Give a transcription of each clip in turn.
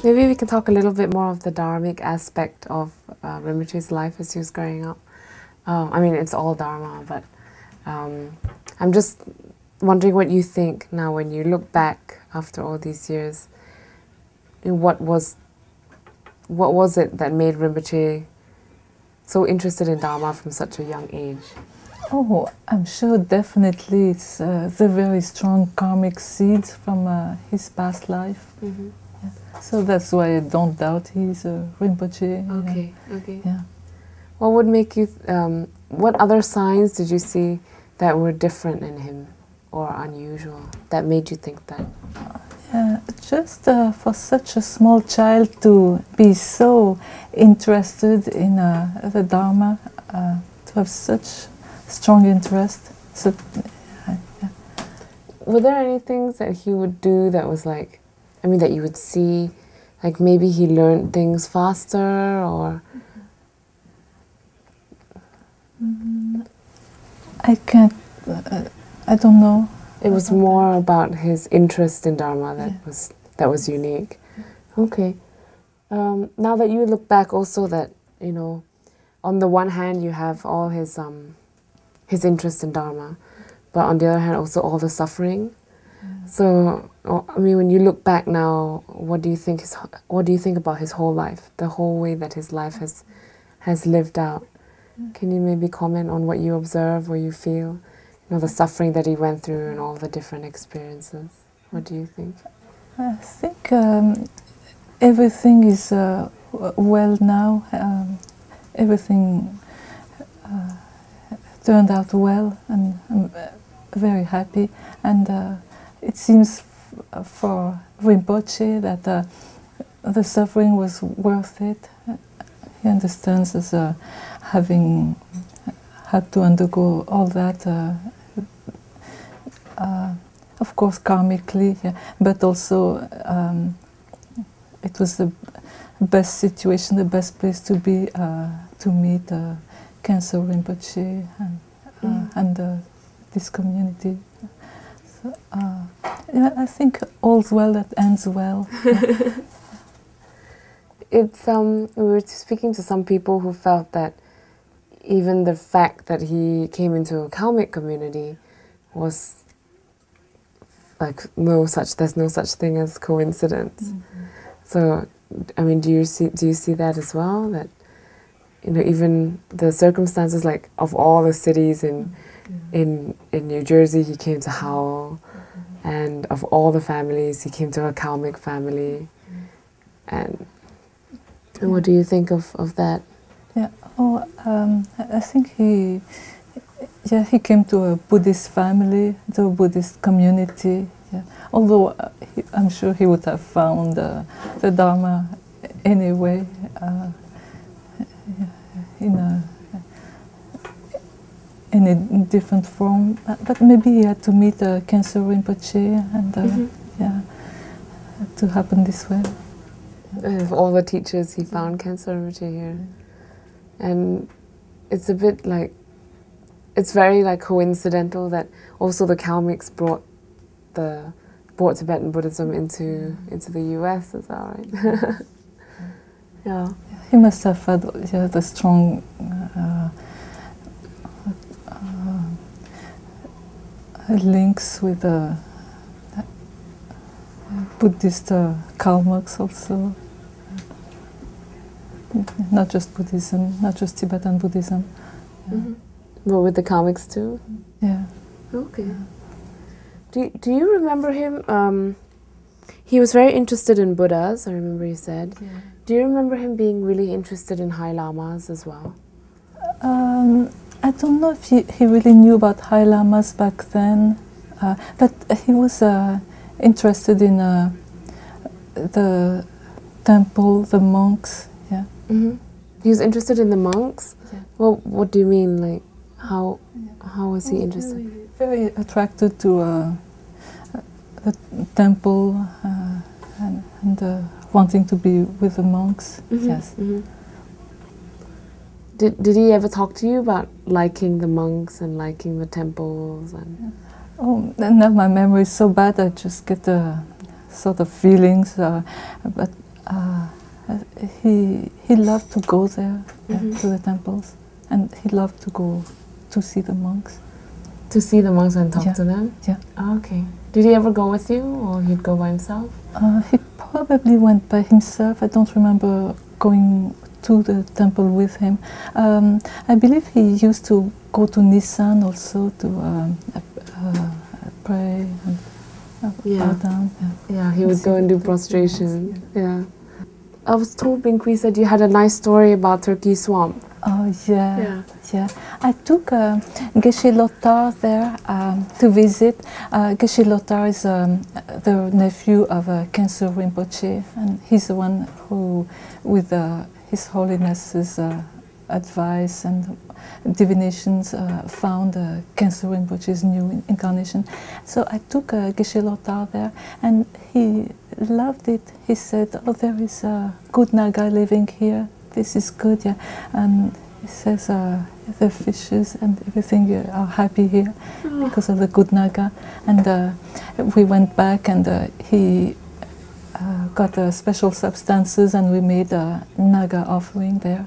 Maybe we can talk a little bit more of the dharmic aspect of Rinpoche's life as he was growing up. I mean, it's all dharma, but I'm just wondering what you think now when you look back after all these years. What was it that made Rinpoche so interested in dharma from such a young age? Oh, I'm sure definitely it's the very strong karmic seeds from his past life. Mm-hmm. Yeah. So that's why I don't doubt he's a Rinpoche. Okay, okay. Yeah. What would make you, what other signs did you see that were different in him or unusual that made you think that? Just for such a small child to be so interested in the Dharma, to have such strong interest. So, yeah. Were there any things that he would do that was like, I mean, that you would see, like maybe he learned things faster or? I can't, I don't know. It was more about his interest in Dharma that was unique. Okay. Now that you look back also that, you know, on the one hand you have all his interest in Dharma, but on the other hand also all the suffering. So, I mean, when you look back now, what do you think about his whole life, the whole way that his life has lived out? Can you maybe comment on what you observe or you feel? You know, the suffering that he went through and all the different experiences. What do you think? I think everything is well now. Everything turned out well, and I'm very happy. And it seems for Rinpoche that the suffering was worth it. He understands as having had to undergo all that. Of course, karmically, yeah, but also it was the best situation, the best place to be to meet Cancer Rinpoche and this community. So, yeah, I think all's well that ends well. It's we were speaking to some people who felt that even the fact that he came into a Kalmic community was like there's no such thing as coincidence. Mm-hmm. So, I mean, do you see that as well? That, you know, even the circumstances, like of all the cities in New Jersey, he came to Howell, and of all the families, he came to a Kalmic family. And what do you think of that? Yeah. Oh, I think he came to a Buddhist family, to a Buddhist community. Yeah. Although I'm sure he would have found the Dharma anyway in a different form. But maybe he had to meet Cancer Rinpoche, and yeah, to happen this way. Of all the teachers, he found Cancer Rinpoche here. And it's a bit like, it's very like coincidental that also the Kalmics brought Tibetan Buddhism into the US as well, right? Yeah. He must have had the strong links with Buddhist Kalmyks also. Not just Buddhism, not just Tibetan Buddhism. Yeah. Mm-hmm. But with the Kalmyks too? Yeah. Okay. Do you remember him? He was very interested in Buddhas, I remember you said. Yeah. Do you remember him being really interested in High Lamas as well? I don't know if he really knew about High Lamas back then, but he was interested in the temple, the monks. Yeah. Mm-hmm. He was interested in the monks? Yeah. Well, what do you mean? Like, how was he interested? Very attracted to the temple and wanting to be with the monks. Mm-hmm. Yes. Mm-hmm. Did he ever talk to you about liking the monks and liking the temples? And oh, now my memory is so bad. I just get sort of feelings. But he loved to go there to the temples, and he loved to go to see the monks. To see the monks and talk to them? Yeah. Oh, okay. Did he ever go with you, or he'd go by himself? He probably went by himself. I don't remember going to the temple with him. I believe he used to go to Nissan also to pray and bow down. Yeah, he would go and do prostration. Yeah. I was told, Binkwi said you had a nice story about Turkey Swamp. Oh, yeah. I took Geshe Lothar there to visit. Geshe Lothar is the nephew of Khenso Rinpoche, and he's the one who, with His Holiness's advice and divinations, found Khenso Rinpoche's new incarnation. So I took Geshe Lothar there, and he loved it. He said, "Oh, there is a good Naga living here. This is good, yeah." And he says the fishes and everything are happy here because of the good Naga. And we went back, and he got special substances, and we made a Naga offering there.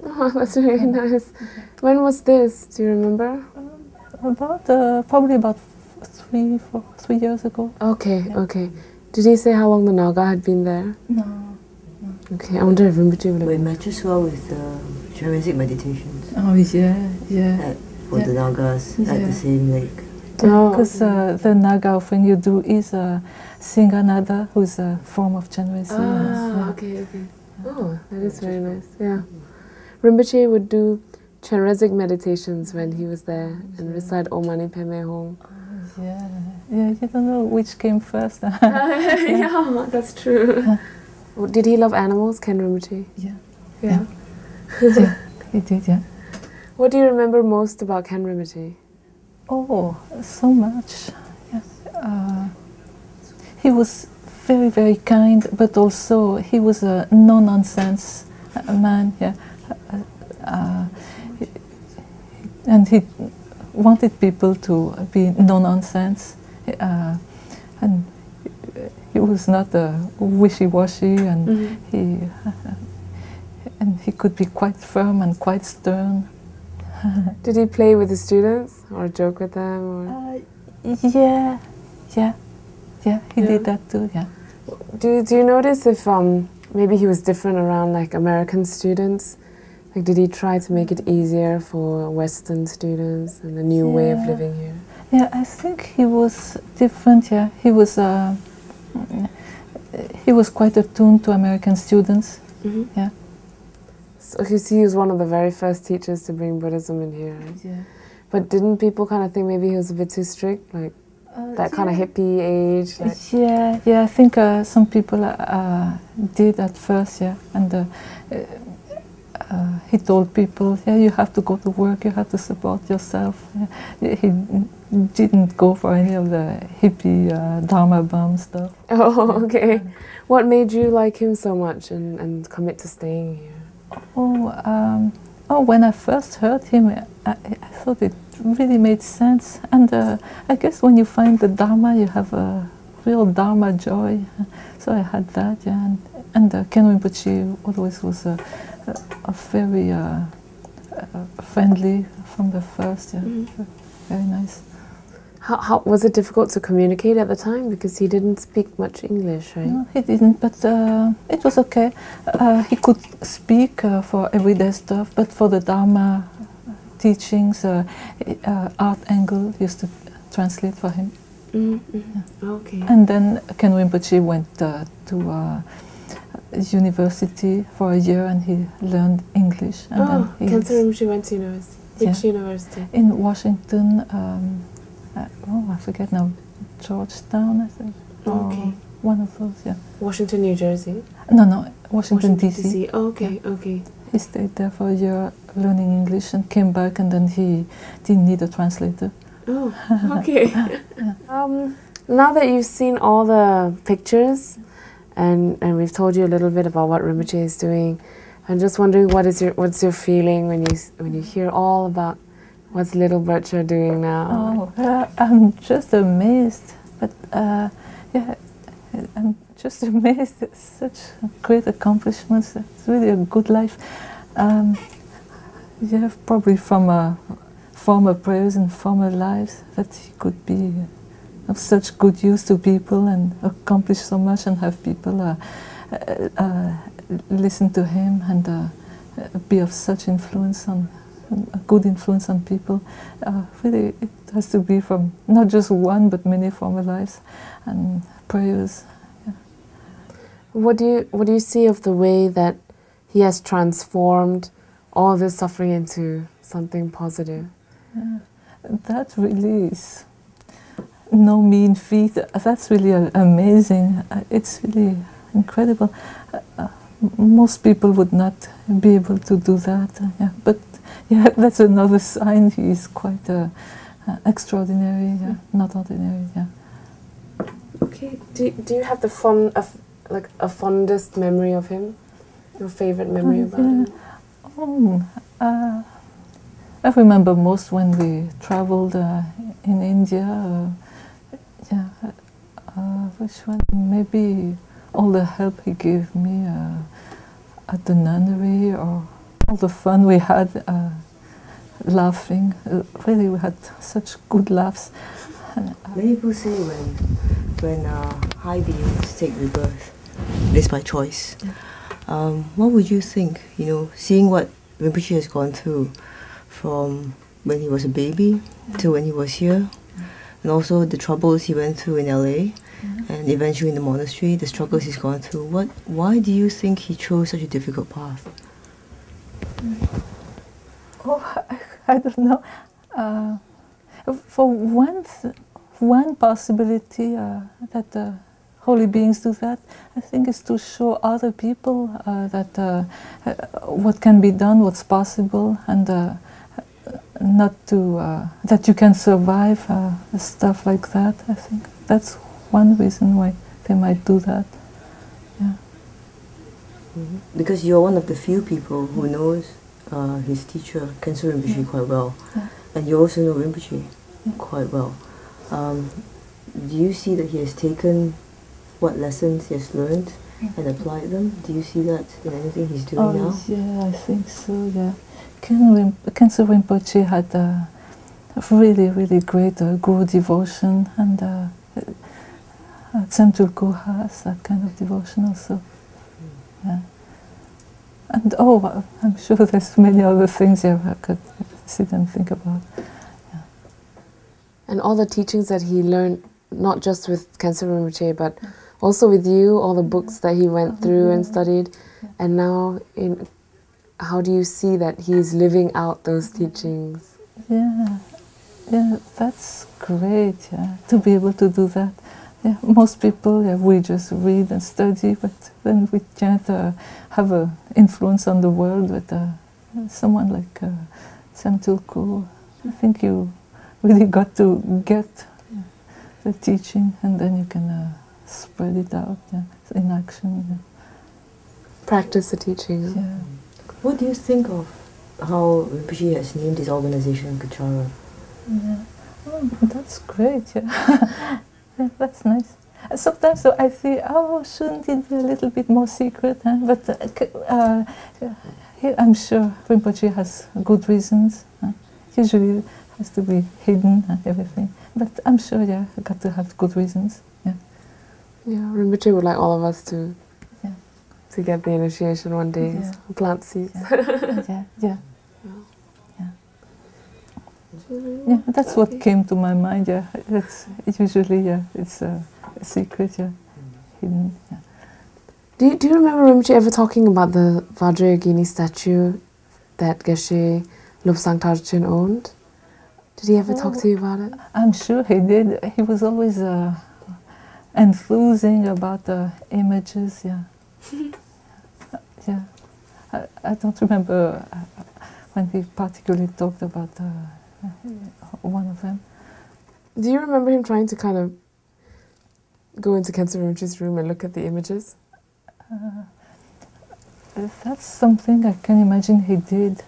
Oh, that's really nice. When was this? Do you remember? Probably about 3 years ago. Okay, okay. Did he say how long the Naga had been there? No. Okay, I wonder if Rinpoche would have... It matches well with the Chinese meditations. Oh, yeah. For the Nagas at the same lake. Because the Naga offering you do is Singanada, who's a form of Chenrezig. Okay. Oh, that is very nice, yeah. Rinpoche would do Chenrezig meditations when he was there and recite Om Mani Padme Hum. Yeah, you don't know which came first. Yeah, that's true. Did he love animals, Ken Rinpoche? Yeah, he did, yeah. What do you remember most about Ken Rinpoche? Oh, so much. Yes. He was very, very kind, but also he was a no-nonsense man. Yeah, and he wanted people to be no-nonsense, and he was not wishy-washy, and he could be quite firm and quite stern. Did he play with the students or joke with them? Or? Yeah, he did that too. Yeah. Do you notice if maybe he was different around like American students? Like, did he try to make it easier for Western students and the new way of living here? Yeah, I think he was different. Yeah, he was quite attuned to American students. Yeah. So he was one of the very first teachers to bring Buddhism in here, right? Yeah. But didn't people kind of think maybe he was a bit too strict, like that kind of hippie age? Like? Yeah, I think some people did at first, yeah. And he told people, yeah, you have to go to work, you have to support yourself. Yeah. He didn't go for any of the hippie Dharma bum stuff. Oh, okay. What made you like him so much and commit to staying here? When I first heard him, I thought it really made sense. And I guess when you find the Dharma, you have a real Dharma joy. So I had that, yeah. And Ken Rinpoche always was a very friendly from the first, yeah. Very nice. How was it difficult to communicate at the time? Because he didn't speak much English, right? No, he didn't, but it was okay. He could speak for everyday stuff, but for the Dharma teachings, Art Engel used to translate for him. Yeah. Okay. And then Ken Rinpoche went to university for a year, and he learned English. And then Ken Rinpoche went to university. Which university? In Washington. I forget now. Georgetown, I think. Okay. One of those, yeah. Washington, New Jersey? No, Washington DC. Okay, okay. He stayed there for a year learning English and came back, and then he didn't need a translator. Oh, okay. Now that you've seen all the pictures and we've told you a little bit about what Rinpoche is doing, I'm just wondering what's your feeling when you hear all about what's little Buchi doing now? I'm just amazed. But I'm just amazed at such great accomplishments. It's really a good life. Yeah, probably from former prayers and former lives that he could be of such good use to people and accomplish so much and have people listen to him and be of such influence on a good influence on people. Really, it has to be from not just one but many former lives and prayers. Yeah. What do you see of the way that he has transformed all this suffering into something positive? That really is no mean feat. That's really amazing. It's really incredible. Most people would not be able to do that. Yeah. But yeah, that's another sign he is quite extraordinary, not ordinary. Yeah. Okay. Do you have the fondest memory of him? Your favorite memory about him? I remember most when we traveled in India. Which one? Maybe all the help he gave me at the nunnery, or all the fun we had laughing. Really, we had such good laughs. Many people say when high beings take rebirth, it is by choice. What would you think, seeing what Rinpoche has gone through from when he was a baby to when he was here, and also the troubles he went through in LA, and eventually in the monastery, the struggles he's gone through. Why do you think he chose such a difficult path? I don't know. For one possibility that holy beings do that, I think, is to show other people that what can be done, what's possible, and not to that you can survive stuff like that. I think that's one reason why they might do that. Yeah. Because you're one of the few people who knows his teacher, Khenso Rinpoche, quite well, and you also know Rinpoche quite well. Do you see that he has taken what lessons he has learned and applied them? Do you see that in anything he's doing now? Yeah, I think so. Yeah. Khenso Rinpoche had a really, really great guru devotion, and Tsemtulku has that kind of devotion also. Yeah. And I'm sure there's many other things I could sit and think about. Yeah. And all the teachings that he learned, not just with Khenso Rinpoche, but also with you, all the books that he went through and studied, and now how do you see that he's living out those teachings? Yeah, that's great, to be able to do that. Yeah, most people, we just read and study, but then we can't have an influence on the world with someone like Tsemtulku. I think you really got to get the teaching, and then you can spread it out in action. Yeah. Practice the teaching. Yeah. What do you think of how Rinpoche has named his organization Kachara? Yeah. That's great. Yeah. Yeah, that's nice. Sometimes I think, shouldn't it be a little bit more secret? Huh? But I'm sure Rinpoche has good reasons. Usually it has to be hidden and everything. But I'm sure, you got to have good reasons. Yeah. Yeah, Rinpoche would like all of us to get the initiation one day. Yeah. Plant seeds. Yeah. Yeah, that's what came to my mind. Yeah, it's usually it's a secret. Yeah, hidden. Yeah. Do you remember Rinpoche ever talking about the Vajrayogini statue that Geshe Lobsang Tarchin owned? Did he ever talk to you about it? I'm sure he did. He was always enthusing about the images. Yeah, yeah. I don't remember when he particularly talked about one of them. Do you remember him trying to kind of go into Khenso Rinpoche's room and look at the images? That's something I can imagine he did.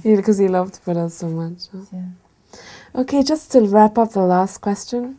Because he loved Buddha so much. Huh? Yeah. Okay, just to wrap up the last question.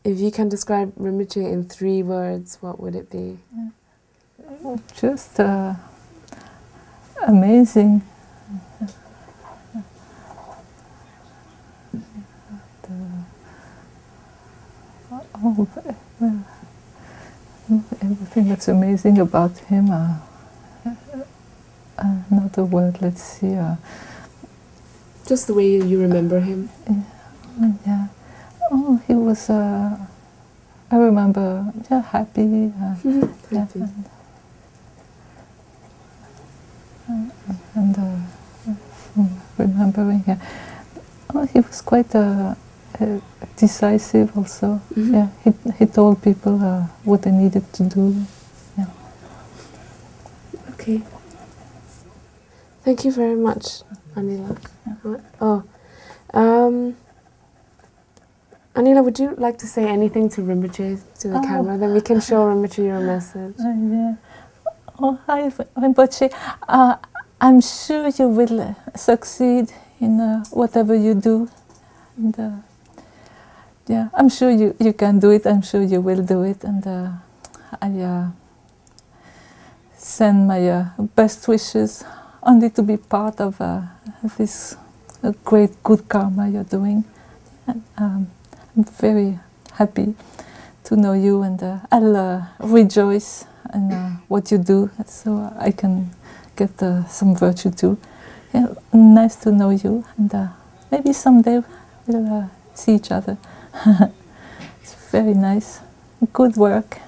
If you can describe Rinpoche in 3 words, what would it be? Just amazing. Everything that's amazing about him. Another word, let's see. Just the way you remember him. Yeah. Oh, he was. I remember, happy. Happy. And remembering, oh, he was quite decisive also. Yeah, he told people what they needed to do. Yeah. Okay. Thank you very much, Ani-la. Yeah. Oh, Ani-la, would you like to say anything to Rinpoche, to the camera? Then we can show Rinpoche your message. Yeah. Oh, hi, Rinpoche. I'm sure you will succeed in whatever you do. And yeah, I'm sure you can do it. I'm sure you will do it. And I send my best wishes only to be part of this great good karma you're doing. And, I'm very happy to know you, and I'll rejoice in what you do, so I can get some virtue too. Yeah, nice to know you, and maybe someday we'll see each other. It's very nice. Good work.